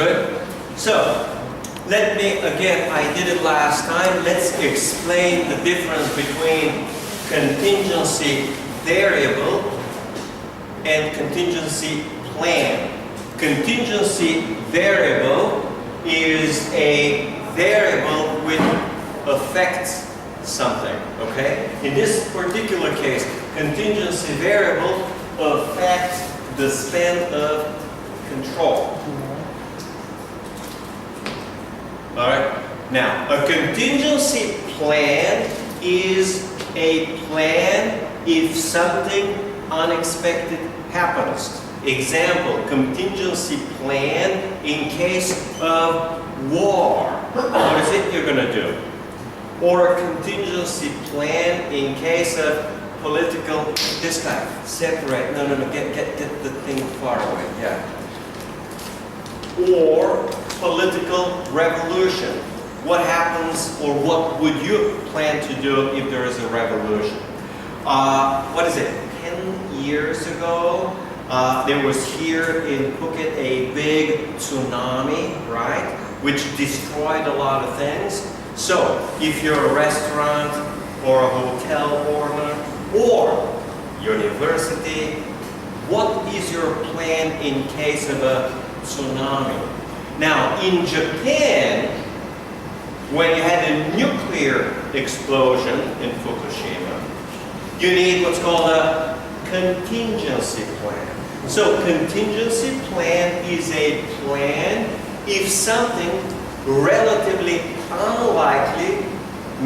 Good. So, let me, again, I did it last time, let's explain the difference between contingency variable and contingency plan. Contingency variable is a variable which affects something, okay? In this particular case, contingency variable affects the span of control. All right. Now, a contingency plan is a plan if something unexpected happens. Example, contingency plan in case of war. What is it you're going to do? Or a contingency plan in case of political, this guy, separate, no, get the thing far away, yeah. Or political revolution. What happens, or what would you plan to do if there is a revolution? What is it, 10 years ago, there was here in Phuket a big tsunami, right? Which destroyed a lot of things. So, if you're a restaurant, or a hotel owner, or university, what is your plan in case of a tsunami? Now, in Japan, when you had a nuclear explosion in Fukushima, you need what's called a contingency plan. So, contingency plan is a plan if something relatively unlikely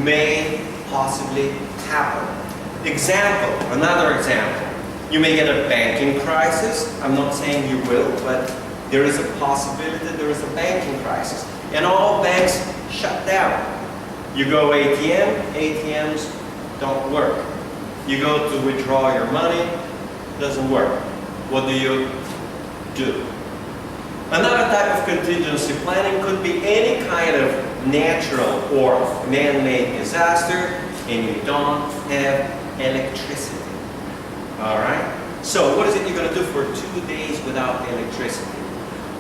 may possibly happen. Example, another example. You may get a banking crisis. I'm not saying you will, but there is a possibility there is a banking crisis. And all banks shut down. You go ATM, ATMs don't work. You go to withdraw your money, doesn't work. What do you do? Another type of contingency planning could be any kind of natural or man-made disaster, and you don't have electricity. All right? So what is it you're going to do for 2 days without electricity?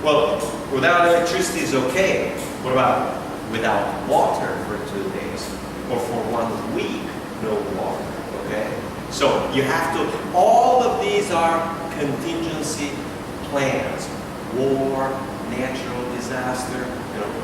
Well, without electricity is okay. What about without water for 2 days? Or for 1 week, no water, okay? So you have to, all of these are contingency plans. War, natural disaster,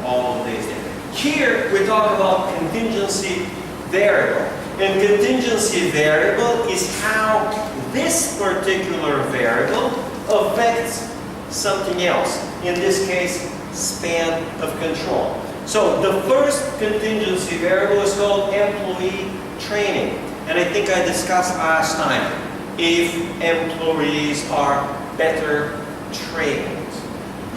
all of these things. Here we talk about contingency variable. And contingency variable is how this particular variable affects something else. In this case, span of control. So the first contingency variable is called employee training. And I think I discussed last time, if employees are better trained,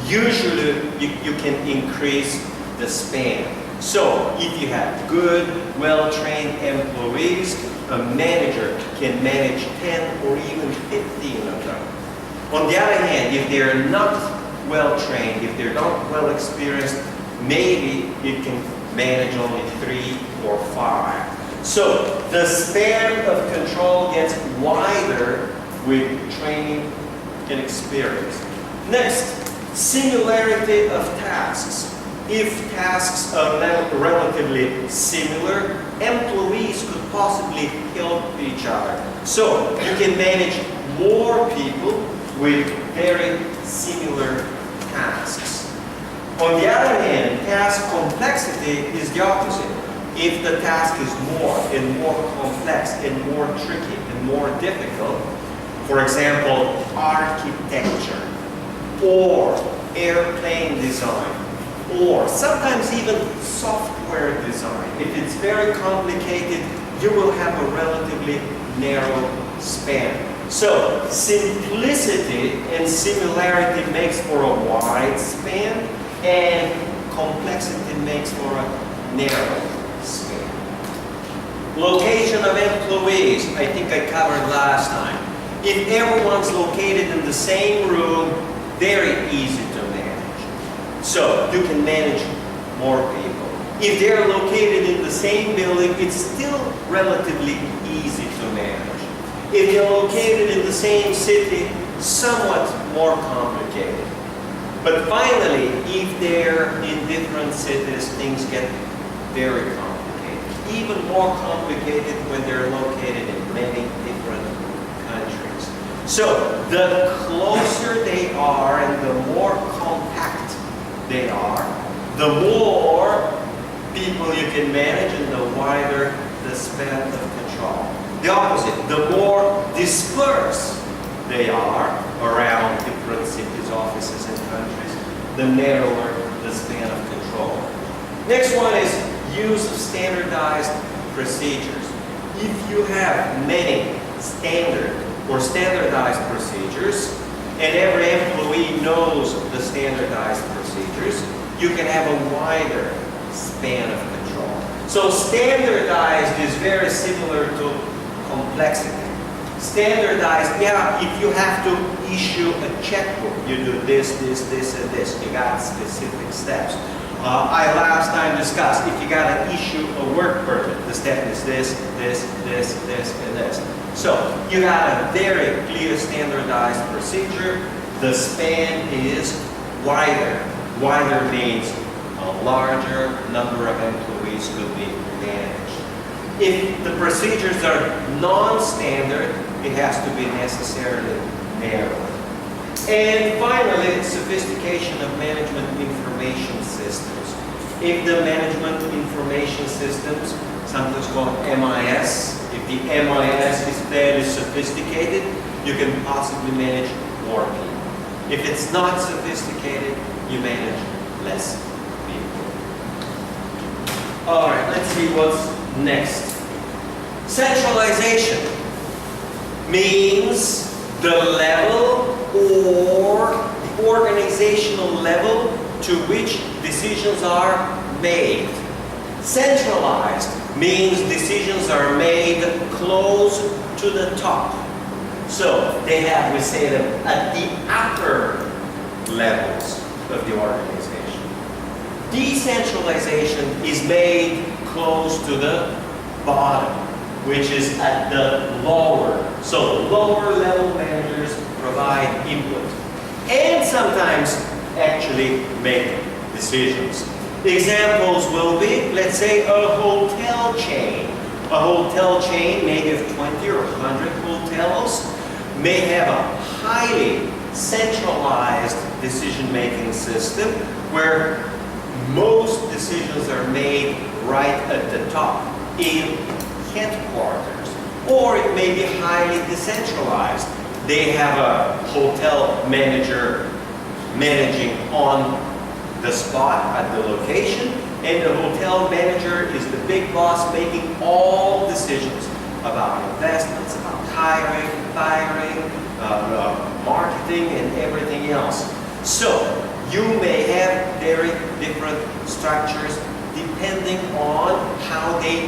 usually you can increase the span. So if you have good, well-trained employees, a manager can manage 10 or even 15 of them. On the other hand, if they're not well-trained, if they're not well-experienced, maybe you can manage only 3 or 5. So the span of control gets wider with training and experience. Next, similarity of tasks. If tasks are relatively similar, employees could possibly help each other. So you can manage more people with very similar tasks. On the other hand, task complexity is the opposite. If the task is more and more complex and more tricky and more difficult, for example, architecture or airplane design, or sometimes even software design. If it's very complicated, you will have a relatively narrow span. So simplicity and similarity makes for a wide span, and complexity makes for a narrow span. Location of employees, I think I covered last time. If everyone's located in the same room, very easy to manage. So you can manage more people. If they're located in the same building, it's still relatively easy to manage. If they're located in the same city, somewhat more complicated. But finally, if they're in different cities, things get very complicated. Even more complicated when they're located in many different countries. So the closer they are and the more compact they are, the more people you can manage and the wider the span of control. The opposite, the more dispersed they are around different cities, offices, and countries, the narrower the span of control. Next one is use of standardized procedures. If you have many standard or standardized procedures, and every employee knows the standardized procedures, you can have a wider span of control. So standardized is very similar to complexity. Standardized, yeah, if you have to issue a checkbook, you do this, this, this, and this. You got specific steps. I last time discussed, if you got to issue a work permit, the step is this, this, this, this, and this. So you got a very clear standardized procedure. The span is wider. Wider means a larger number of employees could be managed. If the procedures are non-standard, it has to be necessarily narrow. And finally, sophistication of management information systems. If the management information systems, sometimes called MIS, if the MIS is fairly sophisticated, you can possibly manage more people. If it's not sophisticated, you manage less people. All right, let's see what's next. Centralization means the level or the organizational level to which decisions are made. Centralized means decisions are made close to the top. So they have, we say them, at the upper levels of the organization. Decentralization is made close to the bottom, which is at the lower. So lower level managers provide input and sometimes actually make decisions. Examples will be, let's say, a hotel chain. A hotel chain, maybe of 20 or 100 hotels, may have a highly centralized decision-making system where most decisions are made right at the top in headquarters. Or it may be highly decentralized. They have a hotel manager managing on the spot at the location, and the hotel manager is the big boss making all decisions about investments, about hiring, firing, marketing, and everything else. So you may have very different structures depending on how they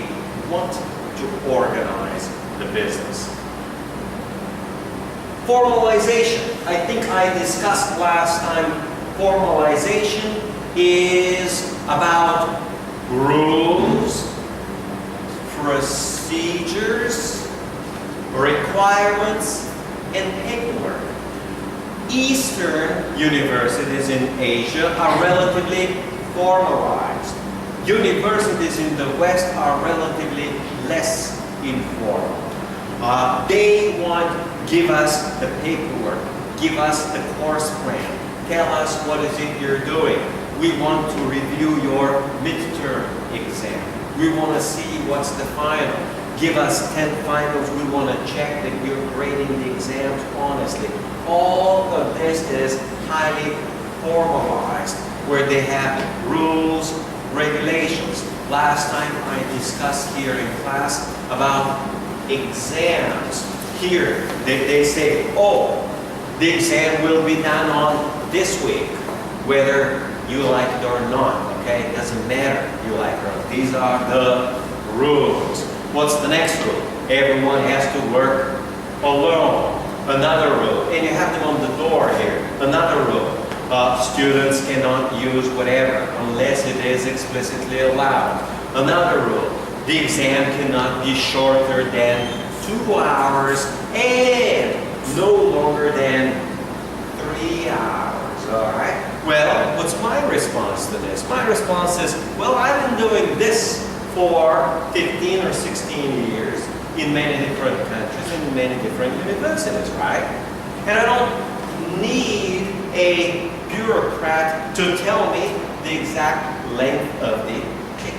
want to organize the business. Formalization. I think I discussed last time, formalization is about rules, procedures, requirements, and paperwork. Eastern universities in Asia are relatively formalized. Universities in the West are relatively less informal. They want, give us the paperwork, give us the course plan, tell us what is it you're doing. We want to review your midterm exam. We want to see what's the final. Give us 10 finals. We want to check that you're grading the exams honestly. All of this is highly formalized, where they have rules, regulations. Last time I discussed here in class about exams. Here they say, oh, the exam will be done on this week, whether you like it or not. Okay, it doesn't matter if you like it or not. These are the rules. What's the next rule? Everyone has to work alone. Another rule, and you have them on the door here. Another rule, students cannot use whatever unless it is explicitly allowed. Another rule, the exam cannot be shorter than 2 hours and no longer than 3 hours, all right? Well, what's my response to this? My response is, well, I've been doing this for 15 or 16 years in many different countries and in many different universities, right? And I don't need a bureaucrat to tell me the exact length of the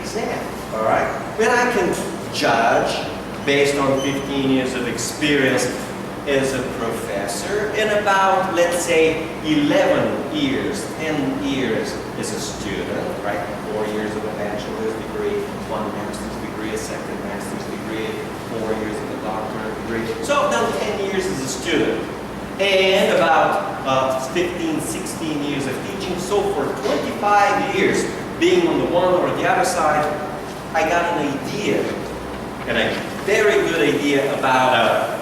exam, all right? Then I can judge based on 15 years of experience as a professor and about, let's say, 11 years, 10 years as a student, right? 4 years of a bachelor's degree, 1 master's degree, a second master's degree, 4 years of a doctorate degree. So I've done 10 years as a student and about 15, 16 years of teaching. So for 25 years, being on the one or the other side, I got an idea, and a very good idea about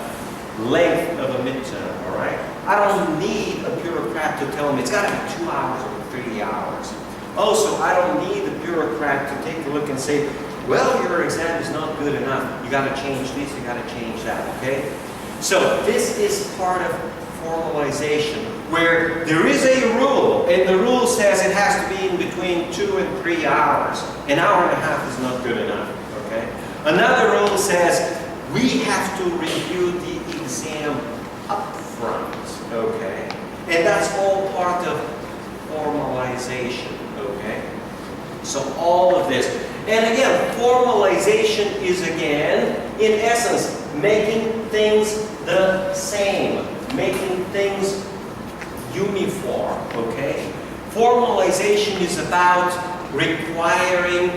length of a midterm, all right? I don't need a bureaucrat to tell me it's got to be 2 hours or 3 hours. Also, I don't need the bureaucrat to take a look and say, well, your exam is not good enough. You got to change this, you got to change that, okay? So this is part of formalization, where there is a rule, and the rule says it has to be in between 2 and 3 hours. An hour and a half is not good enough, okay? Another rule says we have to review the exam up front, okay? And that's all part of formalization, okay? So all of this. And again, formalization is again, in essence, making things the same, making things uniform, okay? Formalization is about requiring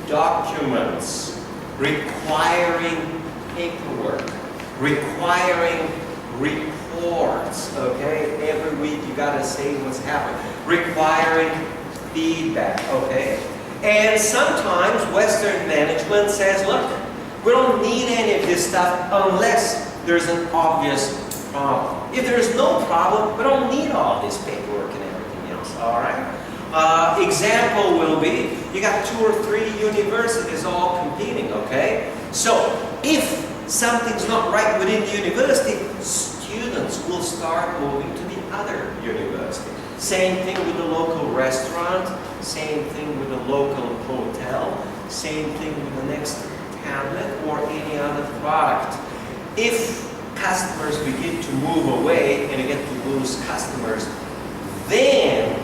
documents, requiring paperwork, requiring reports, okay? Every week you gotta say what's happened. Requiring feedback, okay? And sometimes Western management says, look, we don't need any of this stuff unless there's an obvious problem. If there's no problem, we don't need all this paperwork and everything else, all right? Example will be, you got 2 or 3 universities all competing, okay? So if something's not right within the university, students will start moving to the other university. Same thing with the local restaurant, same thing with the local hotel, same thing with the next tablet or any other product. If customers begin to move away and you get to lose customers, then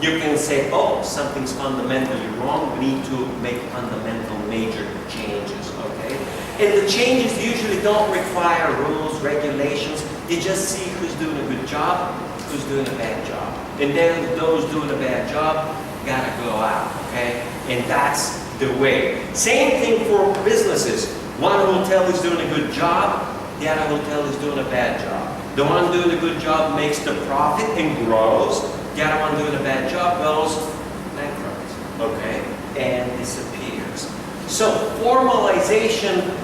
you can say, oh, something's fundamentally wrong, we need to make fundamental major changes, okay? And the changes usually don't require rules, regulations. You just see who's doing a good job, who's doing a bad job. And then those doing a bad job gotta go out, okay? And that's the way. Same thing for businesses. One hotel is doing a good job, the other hotel is doing a bad job. The one doing a good job makes the profit and grows. The other one doing a bad job goes bankrupt, okay? And disappears. So formalization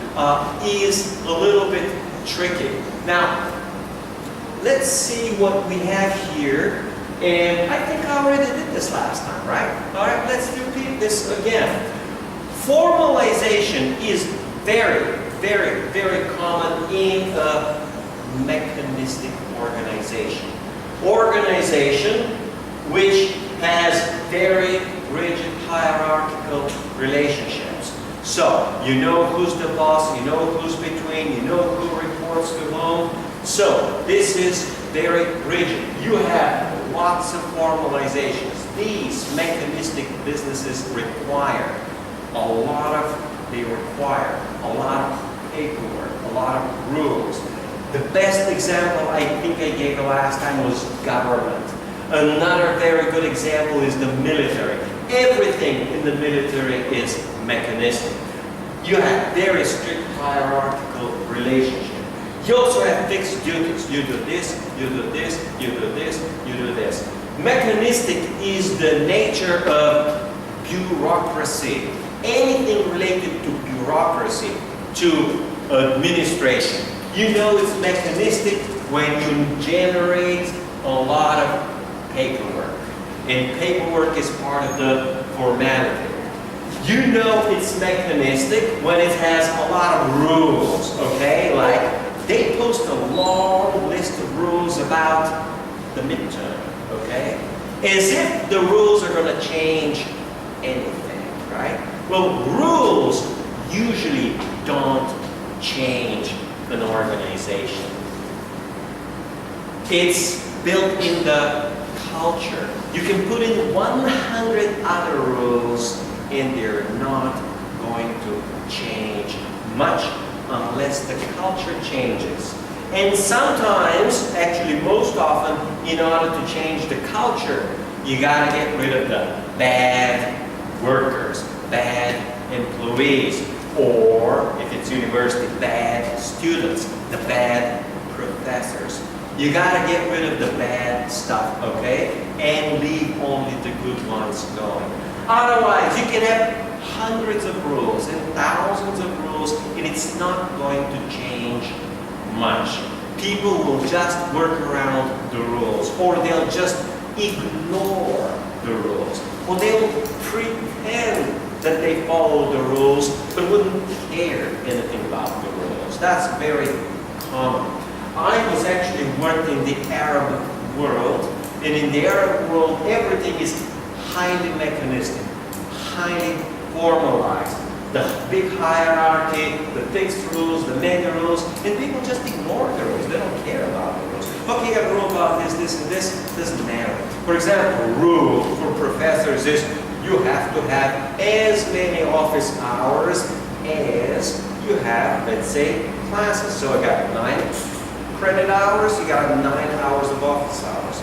is a little bit tricky. Now, let's see what we have here. And I think I already did this last time, right? All right, let's repeat this again. Formalization is very, very, very common in a mechanistic organization. Organization which has very rigid hierarchical relationships. So, you know who's the boss, you know who's between, you know who reports to whom. So, this is very rigid. You have lots of formalizations. These mechanistic businesses require a lot of paperwork, a lot of rules. The best example I think I gave the last time was government. Another very good example is the military. Everything in the military is mechanistic. You have very strict hierarchical relationship. You also have fixed duties. You do this, you do this, you do this, you do this. Mechanistic is the nature of bureaucracy. Anything related to bureaucracy, to administration. You know it's mechanistic when you generate a lot of paperwork. And paperwork is part of the formality. You know it's mechanistic when it has a lot of rules, okay? Like, they post a long list of rules about the midterm, okay? As if the rules are going to change anything, right? Well, rules usually don't change an organization. It's built in the culture. You can put in 100 other rules and they're not going to change much unless the culture changes. And sometimes, actually most often, in order to change the culture, you gotta get rid of the bad workers, bad employees, or if it's university, bad students, the bad professors. You gotta get rid of the bad stuff, okay? And leave only the good ones going. Otherwise, you can have hundreds of rules and thousands of rules, and it's not going to change much. People will just work around the rules, or they'll just ignore the rules, or they'll pretend that they follow the rules but wouldn't care anything about the rules. That's very common. I was actually working in the Arab world, and in the Arab world everything is highly mechanistic, highly formalized. The big hierarchy, the fixed rules, the mega rules, and people just ignore the rules. They don't care about the rules. Okay, you have a rule about this, this, and this. Doesn't matter. For example, a rule for professors is you have to have as many office hours as you have, let's say, classes. So I got 9 credit hours, you got 9 hours of office hours.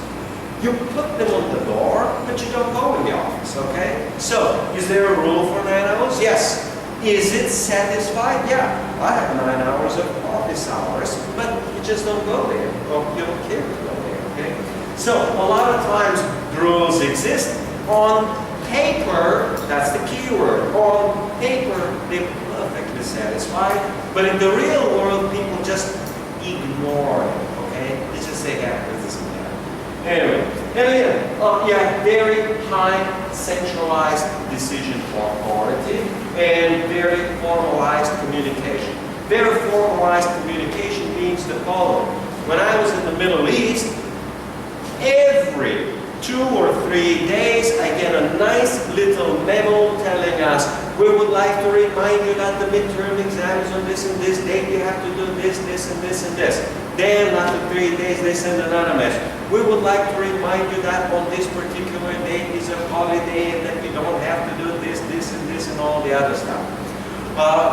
You put them on the door, but you don't go in the office, okay? So, is there a rule for 9 hours? Yes. Is it satisfied? Yeah. I have 9 hours of office hours, but you just don't go there, or you don't care to go there, okay? So, a lot of times, the rules exist on paper. That's the key word. On paper, they're perfectly satisfied, but in the real world, people just ignore it, okay? They just say, yeah, this doesn't matter. Anyway, and again, yeah, very high centralized decision authority and very formalized communication. Very formalized communication means the following. When I was in the Middle East, every 2 or 3 days I get a nice little memo telling us, we would like to remind you that the midterm exams on this and this date, you have to do this, this, and this, and this. Then after 3 days they send another message. We would like to remind you that on this particular date is a holiday and that you don't have to do this, this, and this, and all the other stuff.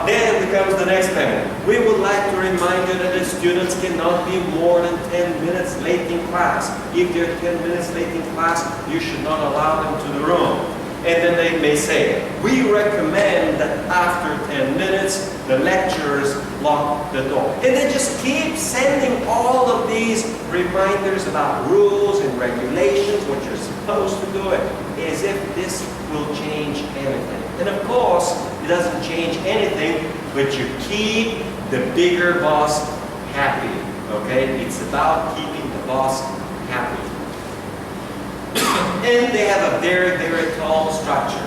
Then becomes the next memo. We would like to remind you that the students cannot be more than 10 minutes late in class. If they're 10 minutes late in class, you should not allow them to the room. And then they may say, we recommend that after 10 minutes, the lecturers lock the door. And they just keep sending all of these reminders about rules and regulations, what you're supposed to do, as if this will change anything. And of course, it doesn't change anything, but you keep the bigger boss happy, okay? It's about keeping the boss happy. And they have a very, very tall structure.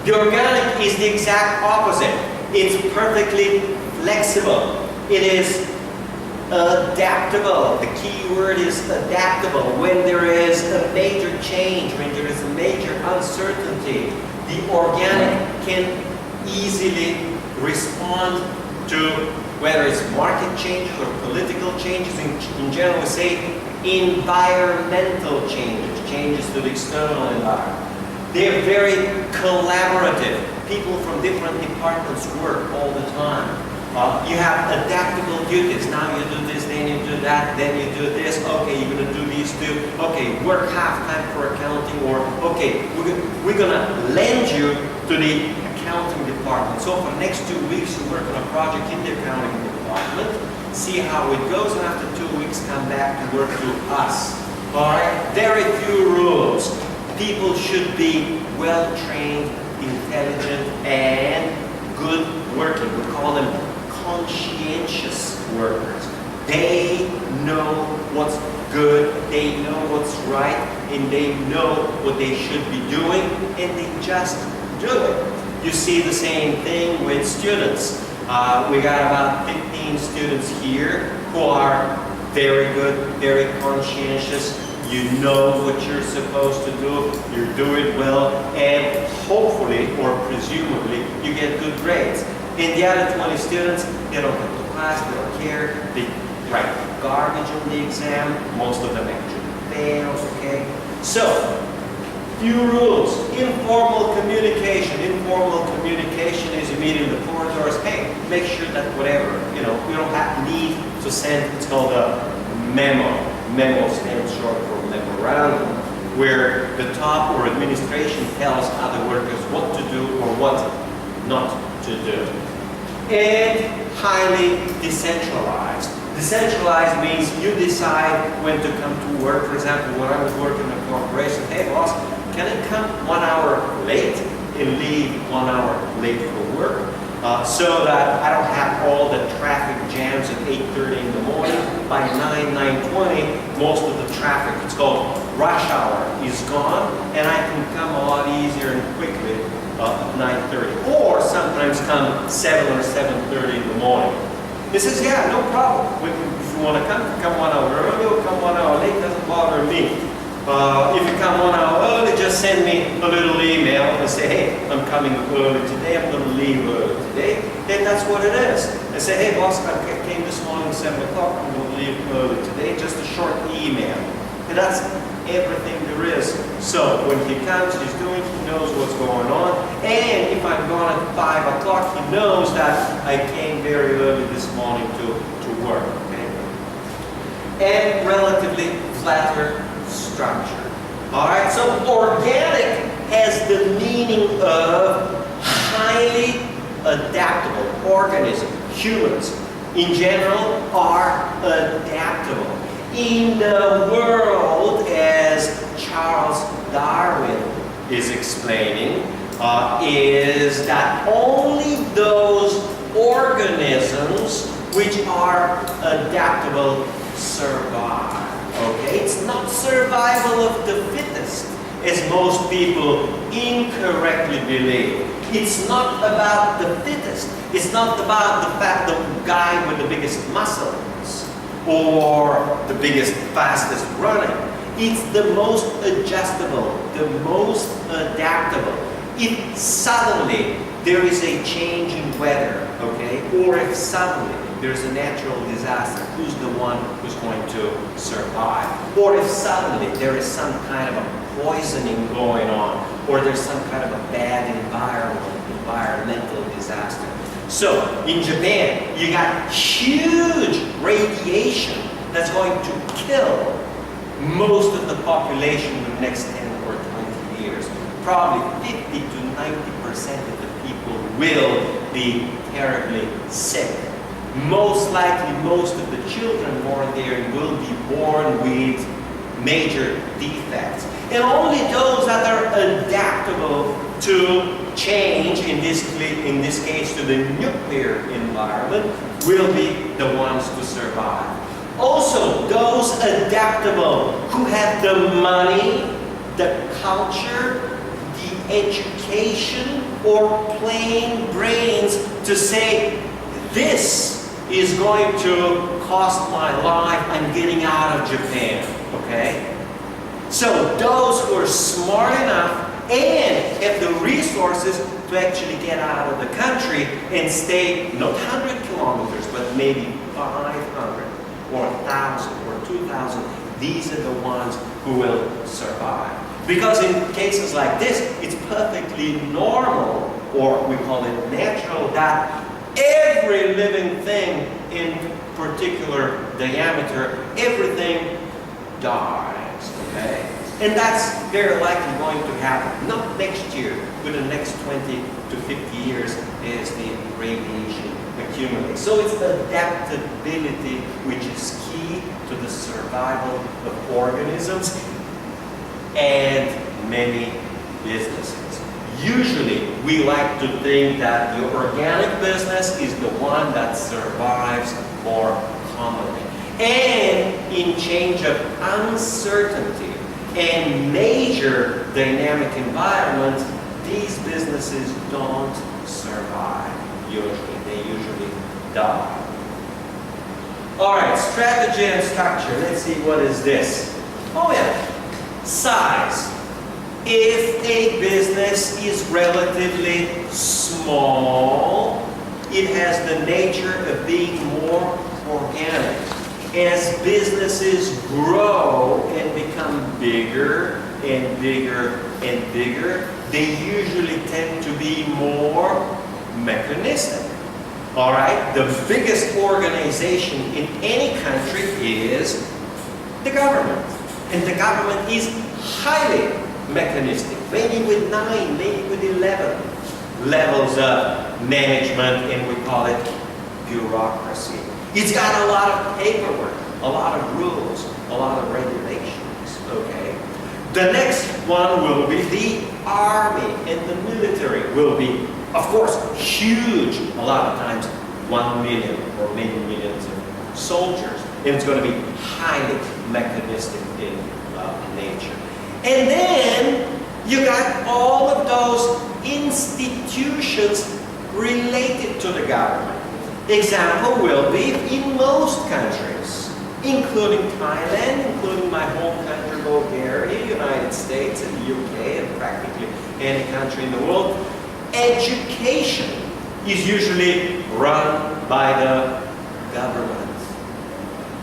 The organic is the exact opposite. It's perfectly flexible. It is adaptable. The key word is adaptable. When there is a major change, when there is a major uncertainty, the organic can easily respond to whether it's market changes or political changes. In general, we say environmental changes, changes to the external environment. They're very collaborative. People from different departments work all the time. You have adaptable duties. Now you do this, then you do that, then you do this. Okay, you're going to do these two. Okay, work half-time for accounting, or okay, we're going to lend you to the accounting department. So for the next 2 weeks, you work on a project in the accounting department, see how it goes, and after 2 weeks, come back to work to us. All right? Very few rules. People should be well-trained, intelligent, and good working. We call them conscientious workers. They know what's good, they know what's right, and they know what they should be doing, and they just do it. You see the same thing with students. We got about 15 students here who are very good, very conscientious. you know what you're supposed to do, you do it well, and hopefully, or presumably, you get good grades. And the other 20 students, they don't come to class, they don't care, they write garbage on the exam, most of them actually fail, okay? So, few rules. Informal communication. Informal communication is you meet in the corridors. Hey, make sure that whatever, you don't have need to send, it's called a memo. Memo stands short for memorandum, where the top or administration tells other workers what to do or what not to do. And highly decentralized. Decentralized means you decide when to come to work. For example, when I was working in a corporation, hey boss, can I come 1 hour late and leave 1 hour late for work? So that I don't have all the traffic jams at 8:30 in the morning. By 9:20, most of the traffic, it's called rush hour, is gone, and I can come a lot easier and quickly at 9:30. Or sometimes come 7 or 7:30 in the morning. He says, yeah, no problem. If you want to come 1 hour early or come 1 hour late, doesn't bother me. If you come 1 hour early, just send me a little email and say, hey, I'm coming early today, I'm going to leave early today. Then that's what it is. I say, hey boss, I came this morning at 7 o'clock, I'm going to leave early today. Just a short email. And that's everything there is. So when he comes, he knows what's going on. And if I'm gone at 5 o'clock, he knows that I came very early this morning to work. Okay? And relatively flatter structure. All right, so organic has the meaning of highly adaptable organism. Humans, in general, are adaptable. In the world, as Charles Darwin is explaining, is that only those organisms which are adaptable survive. Okay, it's not survival of the fittest, as most people incorrectly believe. It's not about the fittest. It's not about the fact the guy with the biggest muscles or the biggest, fastest running. It's the most adjustable, the most adaptable. If suddenly there is a change in weather, okay, or if suddenly there's a natural disaster, who's the one who's going to survive? Or if suddenly there is some kind of a poisoning going on, or there's some kind of a bad environmental disaster. So in Japan, you got huge radiation that's going to kill most of the population in the next 10 or 20 years. Probably 50 to 90% of the people will be terribly sick. Most likely, most of the children born there will be born with major defects. And only those that are adaptable to change, in this case to the nuclear environment, will be the ones to survive. Also, those adaptable who have the money, the culture, the education, or plain brains to say, this is going to cost my life, I'm getting out of Japan, okay? So those who are smart enough and have the resources to actually get out of the country and stay not 100 kilometers, but maybe 500 or 1,000 or 2,000, these are the ones who will survive. Because in cases like this, it's perfectly normal, or we call it natural, that every living thing in particular diameter, everything dies, okay? And that's very likely going to happen, not next year, but the next 20 to 50 years as the radiation accumulates. So it's adaptability which is key to the survival of organisms and many businesses. Usually, we like to think that the organic business is the one that survives more commonly. And in change of uncertainty and major dynamic environments, these businesses don't survive. Usually, they usually die. All right, strategy and structure. Let's see, what is this? Oh yeah, size. If a business is relatively small, it has the nature of being more organic. As businesses grow and become bigger and bigger and bigger, they usually tend to be more mechanistic. All right? The biggest organization in any country is the government. And the government is highly mechanistic, maybe with 9, maybe with 11 levels of management, and we call it bureaucracy. It's got a lot of paperwork, a lot of rules, a lot of regulations, okay? The next one will be the army, and the military will be, of course, huge, a lot of times 1 million or many millions of soldiers, and it's going to be highly mechanistic in nature. And then you got all of those institutions related to the government. Example will be in most countries, including Thailand, including my home country, Bulgaria, United States, and the UK, and practically any country in the world. Education is usually run by the government.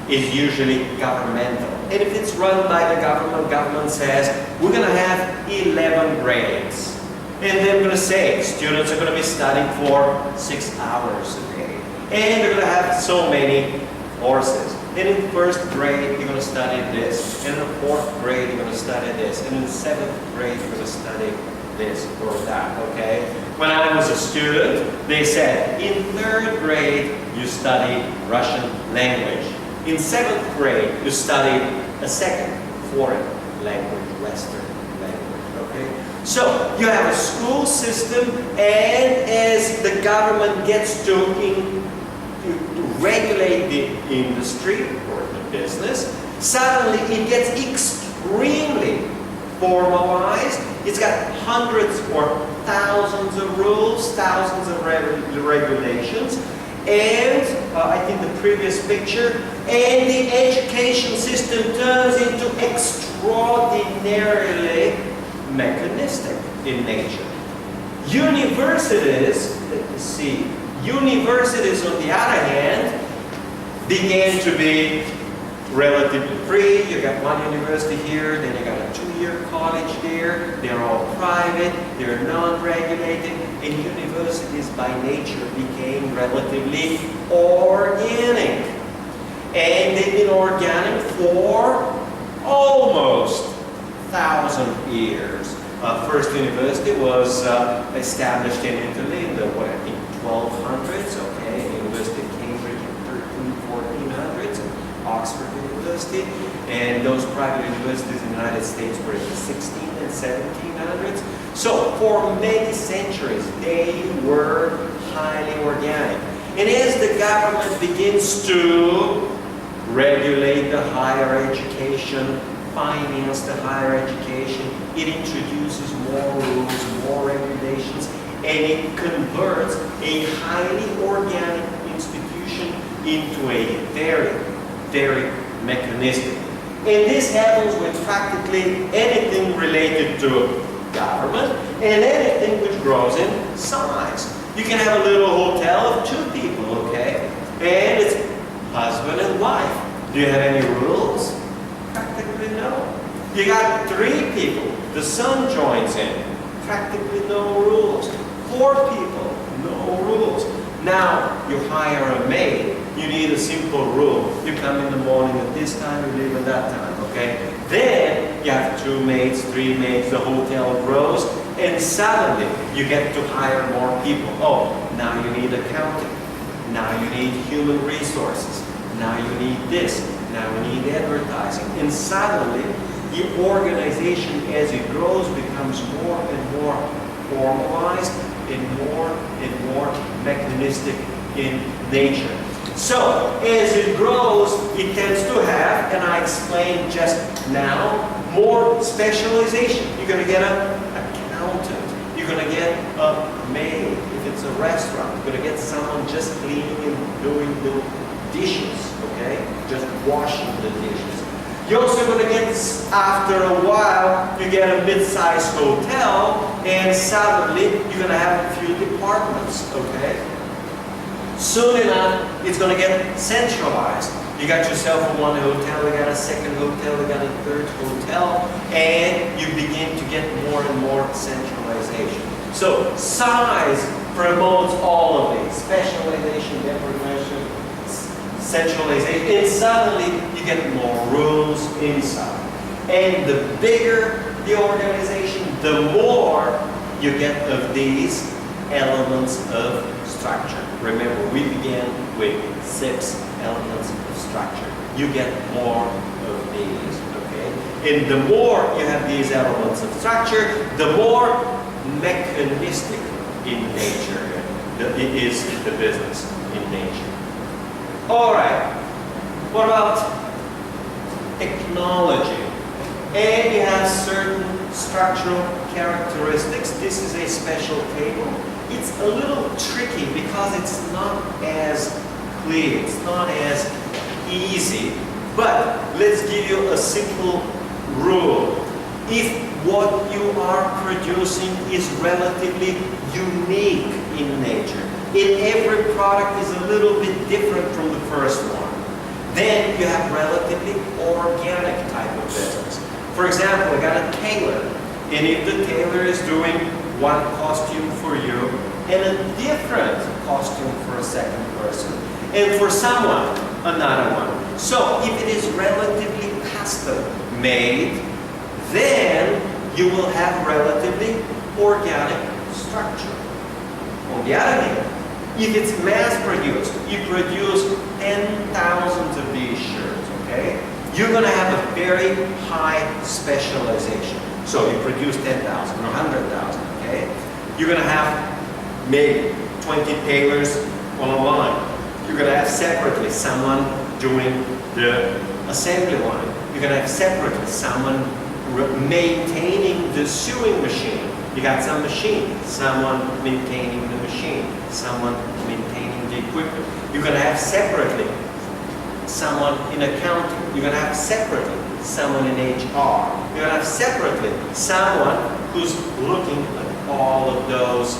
Is usually governmental. And if it's run by the government says, we're going to have 11 grades. And they're going to say, students are going to be studying for 6 hours a day. And they're going to have so many courses. And in first grade, you're going to study this. And in the fourth grade, you're going to study this. And in the seventh grade, you're going to study this or that, okay? When I was a student, they said, in third grade, you study Russian language. In seventh grade, you study a second foreign language, Western language, okay? So, you have a school system, and as the government gets to regulate the industry or the business, suddenly it gets extremely formalized. It's got hundreds or thousands of rules, thousands of regulations, and I think the previous picture, and the education system turns into extraordinarily mechanistic in nature. Universities, let me see, universities on the other hand began to be relatively free. You got one university here, then you got a 2-year college there. They're all private, they're non-regulated, and universities by nature became relatively organic. And they've been organic for almost 1,000 years. First university was established in Italy in the, what I think, 1200s, okay, University of Cambridge in 1400s, and Oxford University, and those private universities in the United States were in the 16 and 1700s. So for many centuries, they were highly organic. And as the government begins to regulate the higher education, finance the higher education, it introduces more rules, more regulations, and it converts a highly organic institution into a very, very mechanistic. And this happens with practically anything related to government and anything which grows in size. You can have a little hotel of 2 people, okay? And it's husband and wife. Do you have any rules? Practically no. You got 3 people. The son joins in. Practically no rules. 4 people, no rules. Now, you hire a maid. You need a simple rule. You come in the morning at this time, you leave at that time, okay? Then, you have 2 maids, 3 maids, the hotel grows, and suddenly, you get to hire more people. Oh, now you need accounting. Now you need human resources. Now you need this. Now you need advertising. And suddenly, the organization, as it grows, becomes more and more formalized and more mechanistic in nature. So, as it grows, it tends to have, and I explained just now, more specialization. You're going to get an accountant. You're going to get a maid if it's a restaurant. You're going to get someone just cleaning and doing the dishes, okay? Just washing the dishes. You're also going to get, after a while, you get a mid-sized hotel, and suddenly you're going to have a few departments, okay? Soon enough, it's going to get centralized. You got yourself a one hotel, you got a second hotel, you got a third hotel, and you begin to get more and more centralization. So size promotes all of these: specialization, deprivation, centralization, and suddenly you get more rooms inside. And the bigger the organization, the more you get of these elements of structure. Remember, we began with 6 elements of structure. You get more of these, okay? And the more you have these elements of structure, the more mechanistic in nature it is the business in nature. All right, what about technology? And you have certain structural characteristics. This is a special table. It's a little tricky because it's not as clear, it's not as easy. But let's give you a simple rule. If what you are producing is relatively unique in nature, and every product is a little bit different from the first one, then you have relatively organic type of business. For example, I got a tailor, and if the tailor is doing one costume for you and a different costume for a second person, and for someone, another one. So if it is relatively custom made, then you will have relatively organic structure. On the other hand, if it's mass produced, you produce 10,000 of these shirts, okay? You're going to have a very high specialization. So you produce 10,000 or 100,000, okay? You're going to have maybe 20 tailors on a line. You're going to have separately someone doing the assembly line. You're going to have separately someone maintaining the sewing machine. You got some machine, someone maintaining the machine, someone maintaining the equipment. You're going to have separately someone in accounting. You're going to have separately someone in HR. You're going to have separately someone who's looking at all of those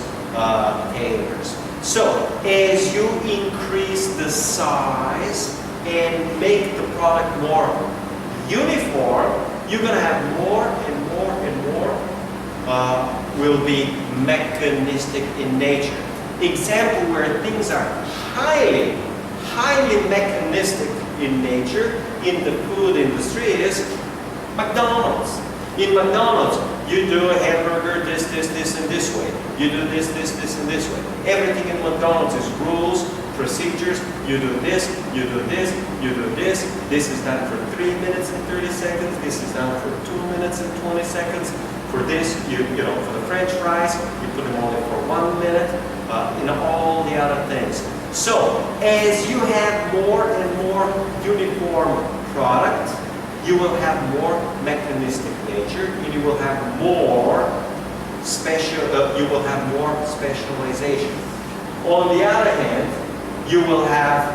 tailors. So as you increase the size and make the product more uniform, you're going to have more and more and more will be mechanistic in nature. Example where things are highly mechanistic in nature in the food industry is McDonald's. In McDonald's, you do a hamburger this, and this way. You do this, and this way. Everything in McDonald's is rules, procedures. You do this, you do this, you do this. This is done for 3 minutes and 30 seconds. This is done for 2 minutes and 20 seconds. For this, you know, for the French fries, you put them only for 1 minute. All the other things. So, as you have more and more uniform product, you will have more mechanistic nature, and you will have more specialization. On the other hand, you will have,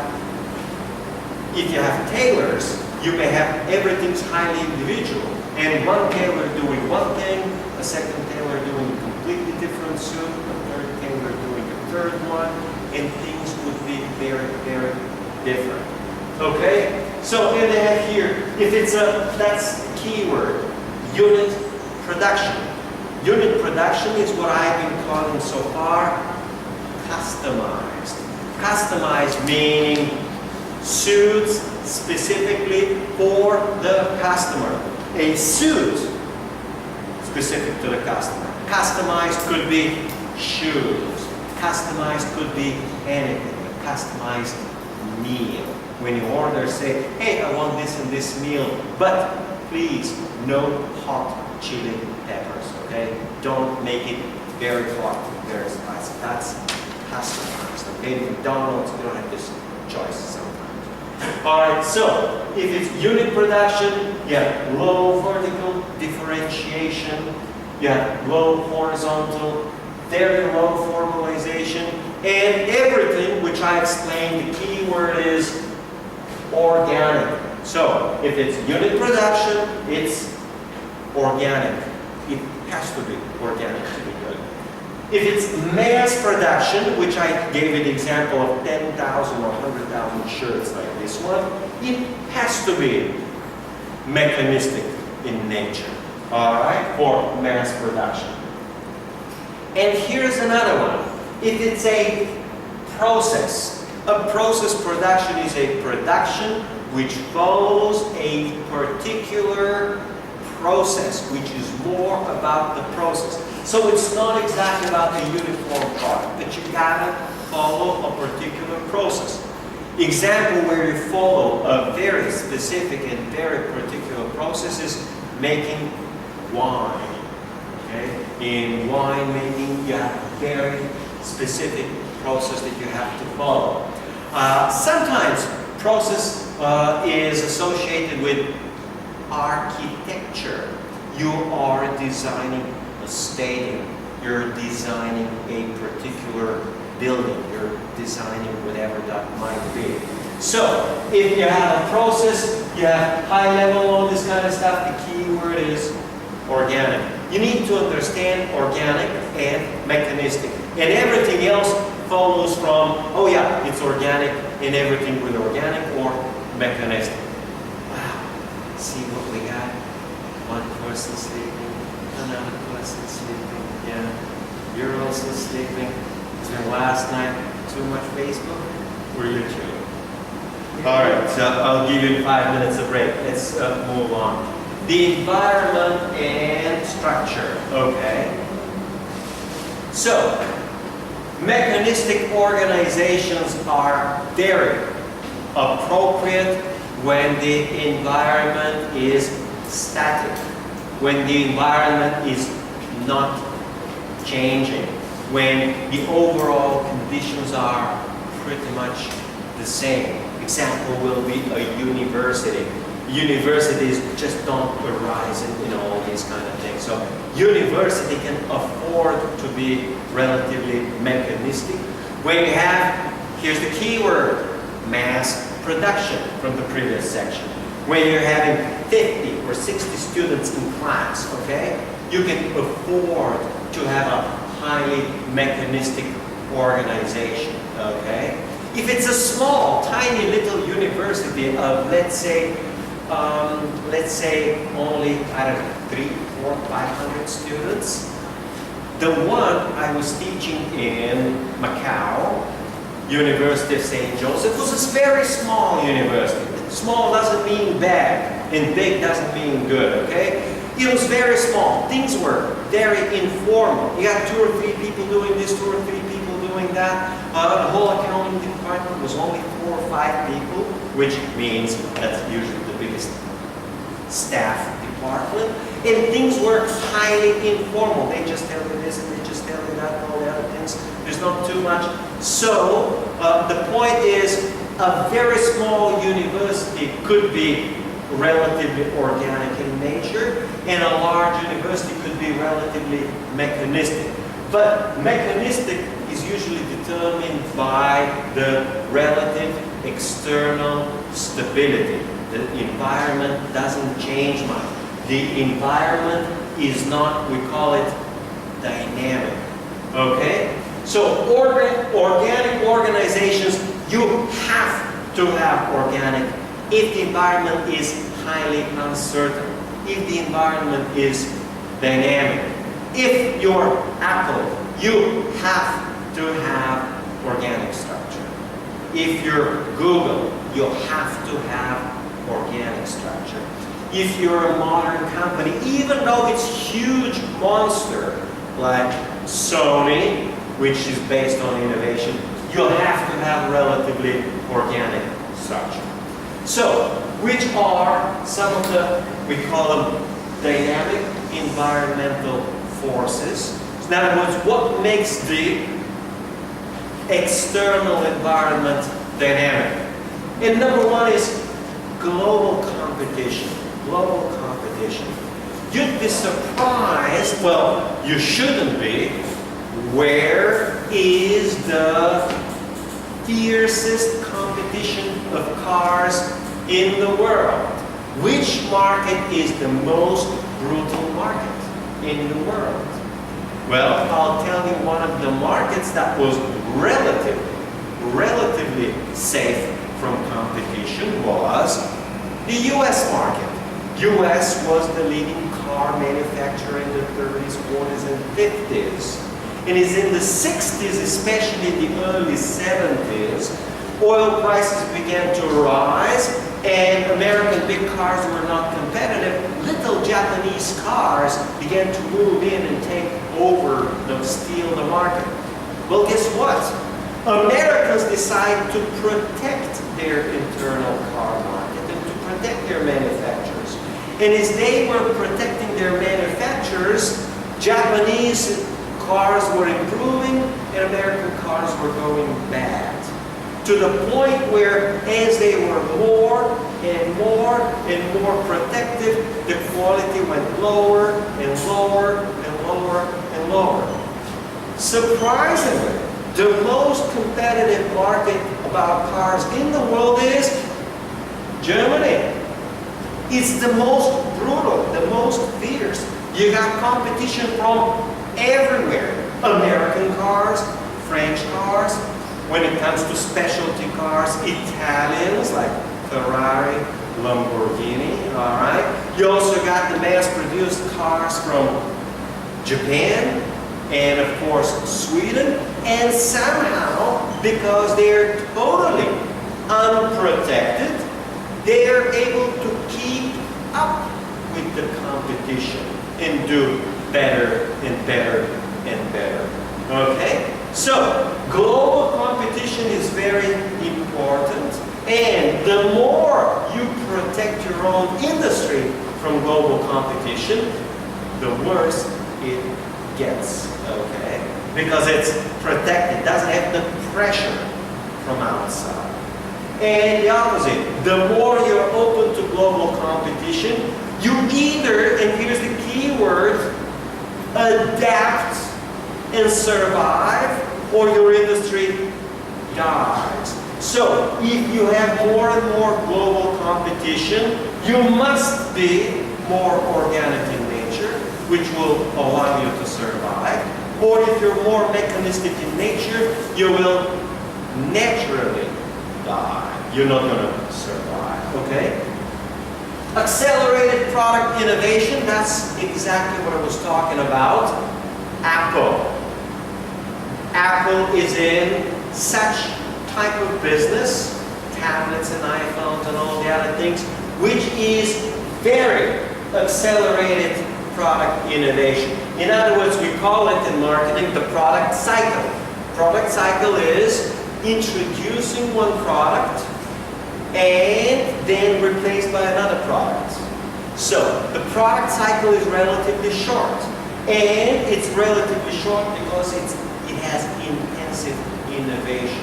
if you have tailors, you may have everything's highly individual, and one tailor doing one thing, a second tailor doing a completely different suit, a third tailor doing a third one, and things would be very, very different. Okay? So, and they have here, if it's that's the key word, unit production. Unit production is what I've been calling so far customized. Customized meaning suits specifically for the customer. A suit specific to the customer. Customized could be shoes. Customized could be anything. A customized meal. When you order, say, hey, I want this and this meal, but please, no hot chili peppers, okay? Don't make it very hot, very spicy. That's customized, okay? McDonald's, you don't have this choice sometimes. All right, so if it's unit production, you have low vertical differentiation, you have low horizontal, very low formalization, and everything, which I explained, the key word is organic. So if it's unit production, it's organic. It has to be organic to be good. If it's mass production, which I gave an example of 10,000 or 100,000 shirts like this one, it has to be mechanistic in nature, all right, for mass production. And here's another one. If it's a process production is a production which follows a particular process, which is more about the process. So it's not exactly about the uniform product, but you gotta follow a particular process. Example where you follow a very specific and very particular process is making wine. Okay? In wine making, you have a very specific process that you have to follow. Sometimes process is associated with architecture. You are designing a stadium. You're designing a particular building. You're designing whatever that might be. So, if you have a process, you have high level, all this kind of stuff, the key word is organic. You need to understand organic and mechanistic. And everything else follows from, oh yeah, it's organic, and everything with organic or mechanistic. Wow, see what we got? One person sleeping, another person sleeping, yeah. You're also sleeping. It's been last night, too much Facebook or YouTube? All right, so I'll give you 5 minutes of break. Let's move on. The environment and structure, okay? So, mechanistic organizations are very appropriate when the environment is static, when the environment is not changing, when the overall conditions are pretty much the same. Example will be a university. Universities just don't arise in all these kind of things. So university can afford to be relatively mechanistic. When you have, here's the key word, mass production from the previous section. When you're having 50 or 60 students in class, okay, you can afford to have a highly mechanistic organization, okay? If it's a small, tiny little university of, let's say only, I don't know, 300, 400, 500 students. The one I was teaching in Macau, University of St. Joseph, was a very small university. Small doesn't mean bad, and big doesn't mean good, okay? It was very small. Things were very informal. You got 2 or 3 people doing this, 2 or 3 people doing that. The whole accounting department was only 4 or 5 people, which means that's usually the biggest staff department. And things were highly informal. They just tell you this and they just tell you that and all the other things. There's not too much. So the point is, a very small university could be relatively organic in nature, and a large university could be relatively mechanistic. But mechanistic is usually determined by the relative external stability. The environment doesn't change much. The environment is not, we call it dynamic. Okay? So organic organizations, you have to have organic if the environment is highly uncertain, if the environment is dynamic. If you're Apple, you have to have organic structure. If you're Google, you have to have organic structure. If you're a modern company, even though it's huge monster like Sony, which is based on innovation, you'll have to have relatively organic structure. So, which are some of the, we call them dynamic environmental forces. In other words, what makes the external environment dynamic? And number 1 is global competition. Global competition. You'd be surprised, well, you shouldn't be, where is the fiercest competition of cars in the world. Which market is the most brutal market in the world? Well, I'll tell you one of the markets that was relatively safe from competition was the US market. US was the leading car manufacturer in the 30s, 40s, and 50s. And it's in the 60s, especially in the early 70s, oil prices began to rise and American big cars were not competitive. Little Japanese cars began to move in and take over, steal the market. Well, guess what? Americans decided to protect their internal car market and to protect their manufacturers. And as they were protecting their manufacturers, Japanese cars were improving and American cars were going bad. To the point where as they were more and more and more protective, the quality went lower and lower and lower and lower. Surprisingly, the most competitive market about cars in the world is Germany. It's the most brutal, the most fierce. You got competition from everywhere. American cars, French cars. When it comes to specialty cars, Italians like Ferrari, Lamborghini, all right? You also got the mass-produced cars from Japan and, of course, Sweden. And somehow, because they're totally unprotected, they're able to keep up with the competition and do better and better and better. Okay? So, global competition is very important, and the more you protect your own industry from global competition, the worse it gets, okay? Because it's protected, doesn't have the pressure from outside. And the opposite, the more you're open to global competition, you either, and here's the key word, adapt and survive, or your industry dies. So, if you have more and more global competition, you must be more organic in nature, which will allow you to survive. Or if you're more mechanistic in nature, you will naturally die. You're not going to survive, okay? Accelerated product innovation, that's exactly what I was talking about. Apple. Apple is in such type of business, tablets and iPhones and all the other things, which is very accelerated product innovation. In other words, we call it in marketing the product cycle. Product cycle is introducing one product and then replaced by another product. So the product cycle is relatively short, and it's relatively short because it has intensive innovation.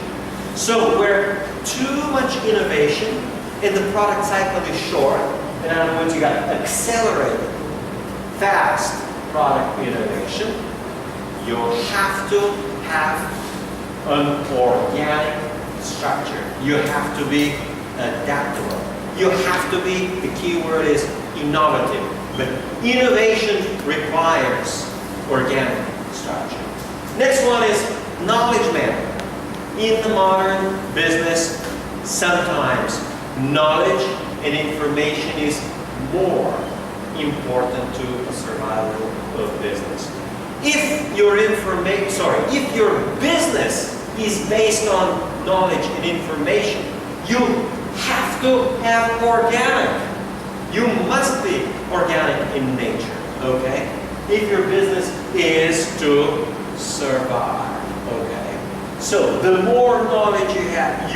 So where too much innovation and the product cycle is short, in other words, you got accelerated, fast product innovation, you have to have an organic structure. You have to be adaptable. You have to be, the key word is innovative. But innovation requires organic structure. Next one is knowledge management. In the modern business, sometimes knowledge and information is more important to the survival of business. If your business is based on knowledge and information, you have to have organic. You must be organic in nature, okay? If your business is to survive, okay? So the more knowledge you have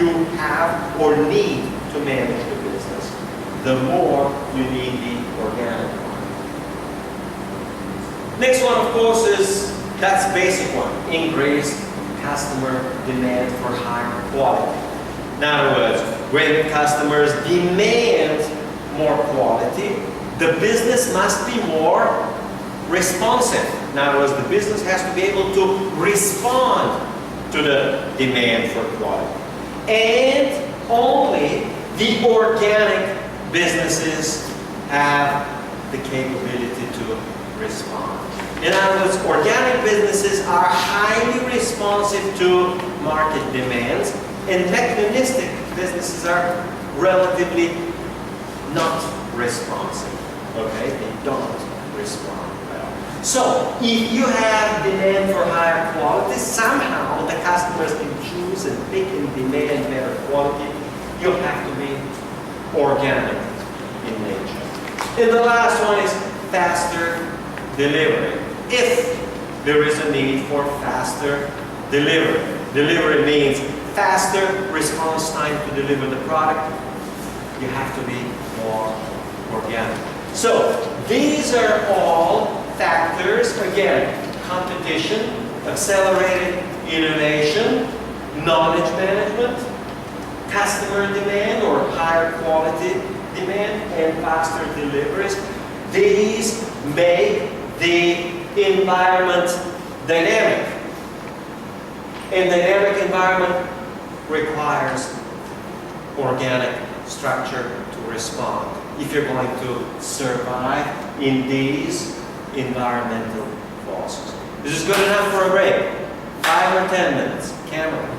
or need to manage the business, the more you need the organic one. Next one, of course, that's basic one, increased customer demand for higher quality. In other words, when customers demand more quality, the business must be more responsive. In other words, the business has to be able to respond to the demand for quality. And only The organic businesses have the capability to respond. In other words, organic businesses are highly responsive to market demands, and mechanistic businesses are relatively not responsive. Okay, they don't respond well. So, if you have demand for higher quality, somehow the customers can choose and pick and demand better quality. You have to be organic in nature. And the last one is faster delivery. If there is a need for faster delivery. Delivery means faster response time to deliver the product. You have to be more organic. So these are all factors, again, competition, accelerated innovation, knowledge management, customer demand or higher quality demand, and faster deliveries. These make the environment dynamic. And dynamic environment requires organic structure to respond if you're going to survive in these environmental forces. This is good enough for a break. 5 or 10 minutes. Camera.